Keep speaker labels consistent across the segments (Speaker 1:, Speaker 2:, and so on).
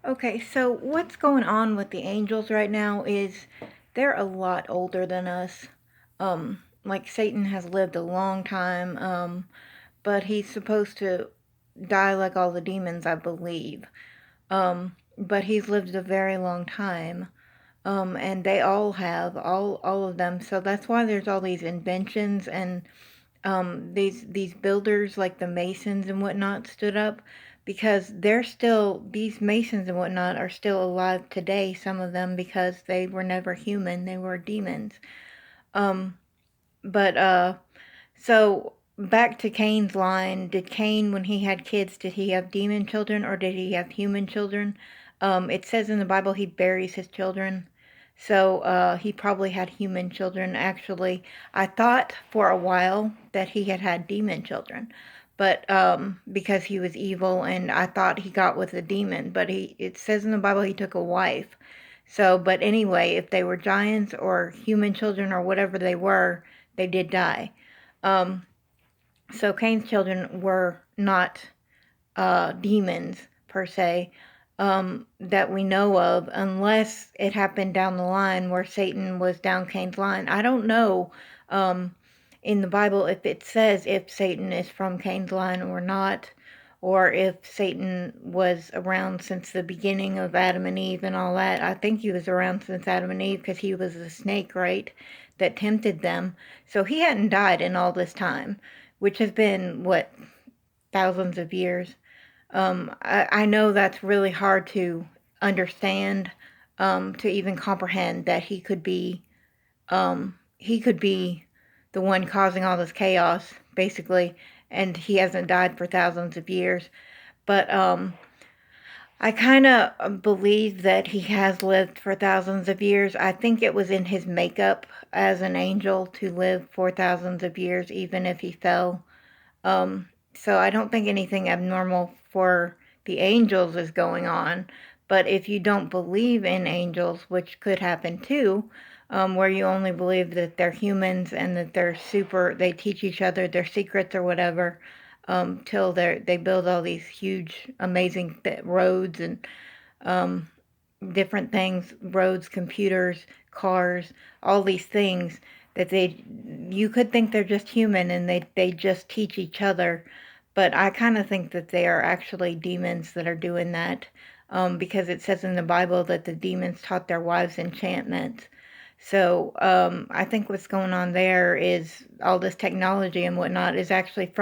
Speaker 1: Okay, so what's going on with the angels right now is they're a lot older than us. Like Satan has lived a long time, but he's supposed to die like all the demons, I believe. But he's lived a very long time. And they all have, all of them. So that's why there's all these inventions and these builders like the masons and whatnot stood up because they're still these masons and whatnot are still alive today, some of them, because they were never human, they were demons. Um but uh so back to Cain's line, did Cain, when he had kids, did he have demon children or did he have human children? It says in the Bible he buries his children. So he probably had human children. Actually, I thought for a while that he had demon children, but because he was evil, and I thought he got with a demon. But it says in the Bible he took a wife. So, but anyway, if they were giants or human children or whatever they were, they did die. Um, so Cain's children were not demons per se, that we know of, unless it happened down the line where Satan was down Cain's line. I don't know um, in the Bible if it says if Satan is from Cain's line or not, or if Satan was around since the beginning of Adam and Eve and all that. I think he was around since Adam and Eve because he was the snake, right, that tempted them. So he hadn't died in all this time, which has been, what, thousands of years. I know that's really hard to understand, to even comprehend that he could be the one causing all this chaos, basically, and he hasn't died for thousands of years. But I kind of believe that he has lived for thousands of years. I think it was in his makeup as an angel to live for thousands of years, even if he fell. So I don't think anything abnormal for the angels is going on. But if you don't believe in angels, which could happen too, where you only believe that they're humans and that they teach each other their secrets or whatever, till they build all these huge, amazing roads and um, different things, roads, computers, cars, all these things that you could think they're just human and they just teach each other. But I kind of think that they are actually demons that are doing that, because it says in the Bible that the demons taught their wives enchantments. So I think what's going on there is all this technology and whatnot is actually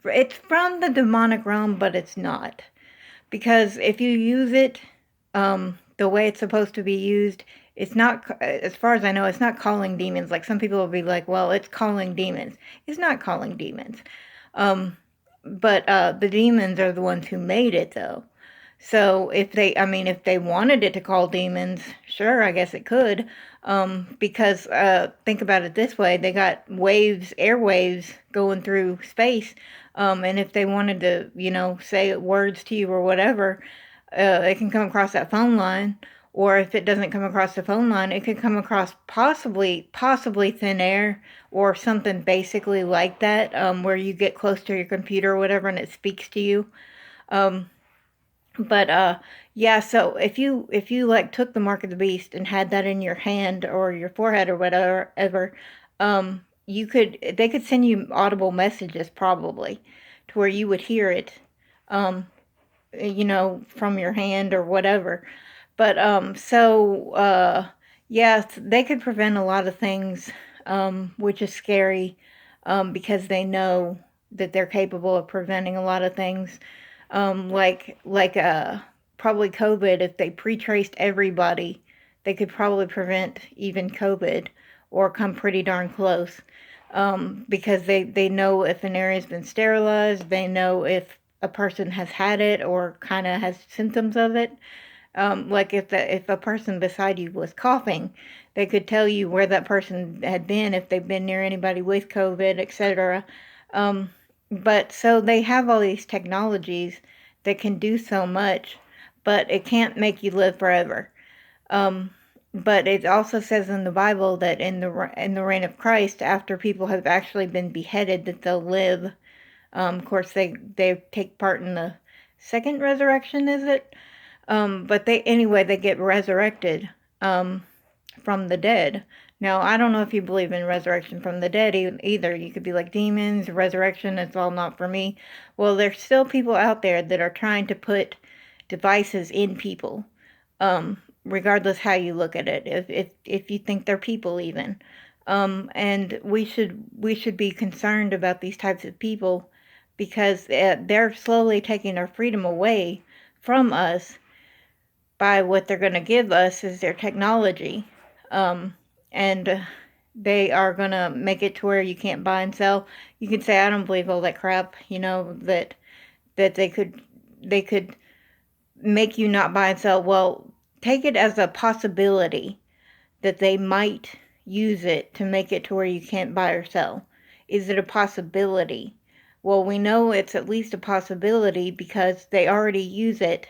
Speaker 1: it's from the demonic realm, but it's not. Because if you use it the way it's supposed to be used, it's not, as far as I know, it's not calling demons. Like some people will be like, well, it's calling demons. It's not calling demons. Um, but the demons are the ones who made it, though. So if they wanted it to call demons, sure, I guess it could. Because think about it this way: they got airwaves going through space. And if they wanted to, say words to you or whatever, it can come across that phone line. Or if it doesn't come across the phone line, it could come across possibly thin air or something basically like that, where you get close to your computer or whatever and it speaks to you. Um, but yeah, so if you like took the mark of the beast and had that in your hand or your forehead or whatever, they could send you audible messages probably to where you would hear it, um, from your hand or whatever. But yeah, they could prevent a lot of things, which is scary, because they know that they're capable of preventing a lot of things, like probably COVID. If they pre-traced everybody, they could probably prevent even COVID or come pretty darn close, because they know if an area's been sterilized, they know if a person has had it or kind of has symptoms of it. Like if a person beside you was coughing, they could tell you where that person had been, if they've been near anybody with COVID, etc. Um, but so they have all these technologies that can do so much, but it can't make you live forever. Um, but it also says in the Bible that in the reign of Christ, after people have actually been beheaded, that they'll live. Of course, they take part in the second resurrection, is it? But they get resurrected from the dead. Now, I don't know if you believe in resurrection from the dead either. You could be like demons, resurrection, it's all not for me. Well, there's still people out there that are trying to put devices in people, regardless how you look at it. If you think they're people, even, and we should be concerned about these types of people because they're slowly taking our freedom away from us by what they're going to give us is their technology. And they are going to make it to where you can't buy and sell. You could say, I don't believe all that crap, that they could make you not buy and sell. Well, take it as a possibility that they might use it to make it to where you can't buy or sell. Is it a possibility? Well, we know it's at least a possibility because they already use it.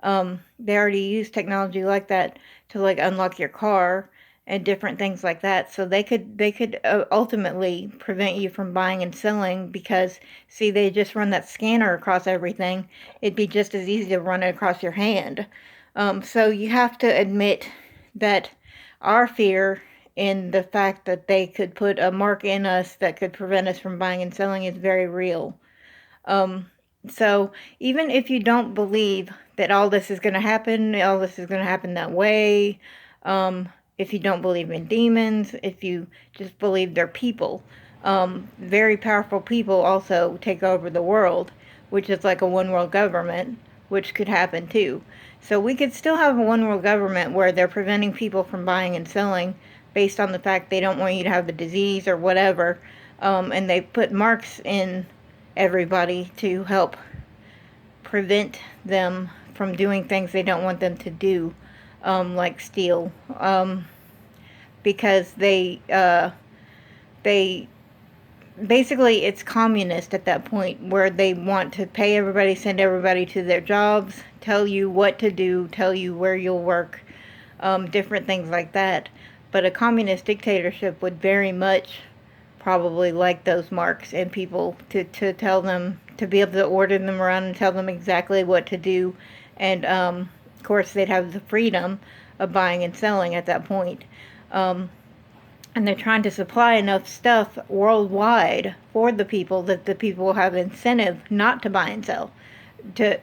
Speaker 1: They already use technology like that to like unlock your car and different things like that. So they could ultimately prevent you from buying and selling because see they just run that scanner across everything. It'd be just as easy to run it across your hand. So you have to admit that our fear in the fact that they could put a mark in us that could prevent us from buying and selling is very real. Um, so even if you don't believe that all this is going to happen, all this is going to happen that way, um, if you don't believe in demons, if you just believe they're people, very powerful people also take over the world, which is like a one world government, which could happen too. So we could still have a one world government where they're preventing people from buying and selling based on the fact they don't want you to have the disease or whatever, and they put marks in everybody to help prevent them from doing things they don't want them to do, like steal, because they basically it's communist at that point where they want to pay everybody, send everybody to their jobs, tell you what to do, tell you where you'll work, different things like that. But a communist dictatorship would very much probably like those marks and people to tell them to be able to order them around and tell them exactly what to do. And of course, they'd have the freedom of buying and selling at that point. And they're trying to supply enough stuff worldwide for the people that the people will have incentive not to buy and sell, to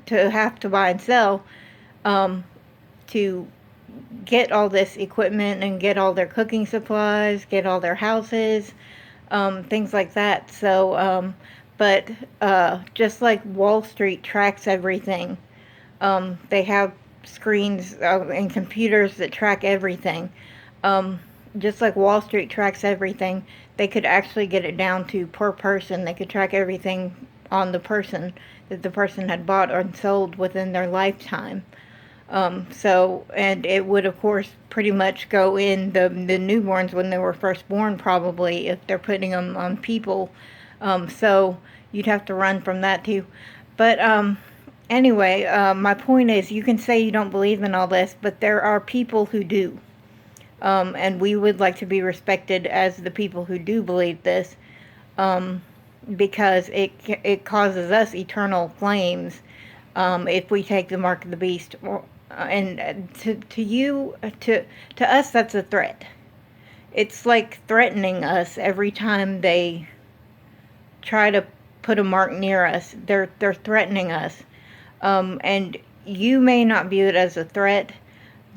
Speaker 1: have to buy and sell, to get all this equipment and get all their cooking supplies, get all their houses, things like that. So, but just like Wall Street tracks everything, they have screens and computers that track everything. Just like Wall Street tracks everything, they could actually get it down to per person. They could track everything on the person that the person had bought or sold within their lifetime. And it would, of course, pretty much go in the newborns when they were first born, probably, if they're putting them on people. So you'd have to run from that too. But anyway, my point is you can say you don't believe in all this, but there are people who do. And we would like to be respected as the people who do believe this, because it causes us eternal flames if we take the mark of the beast. And to us, that's a threat. It's like threatening us every time they try to put a mark near us. They're threatening us, and you may not view it as a threat,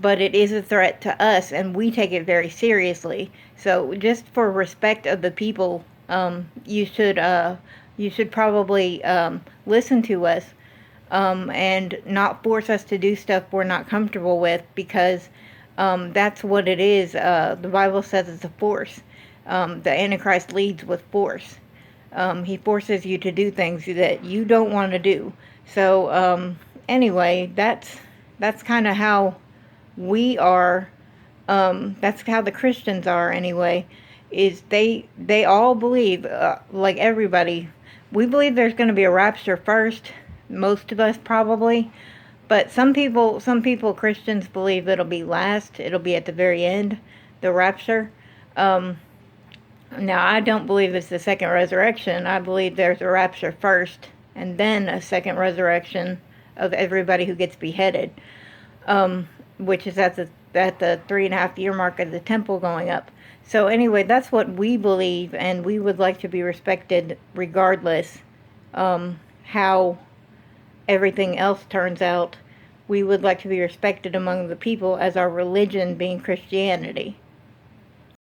Speaker 1: but it is a threat to us, and we take it very seriously. So, just for respect of the people, you should probably listen to us, and not force us to do stuff we're not comfortable with, because that's what it is. The Bible says it's a force. The Antichrist leads with force. He forces you to do things that you don't want to do. So anyway, that's kind of how we are. That's how the Christians are anyway. Is they all believe, like everybody, we believe there's going to be a rapture first. Most of us probably, but some people, Christians believe it'll be last. It'll be at the very end, the rapture. Now I don't believe it's the second resurrection. I believe there's a rapture first, and then a second resurrection of everybody who gets beheaded, which is at the 3.5 year mark of the temple going up. So anyway, that's what we believe, and we would like to be respected regardless how everything else turns out. We would like to be respected among the people as our religion being Christianity.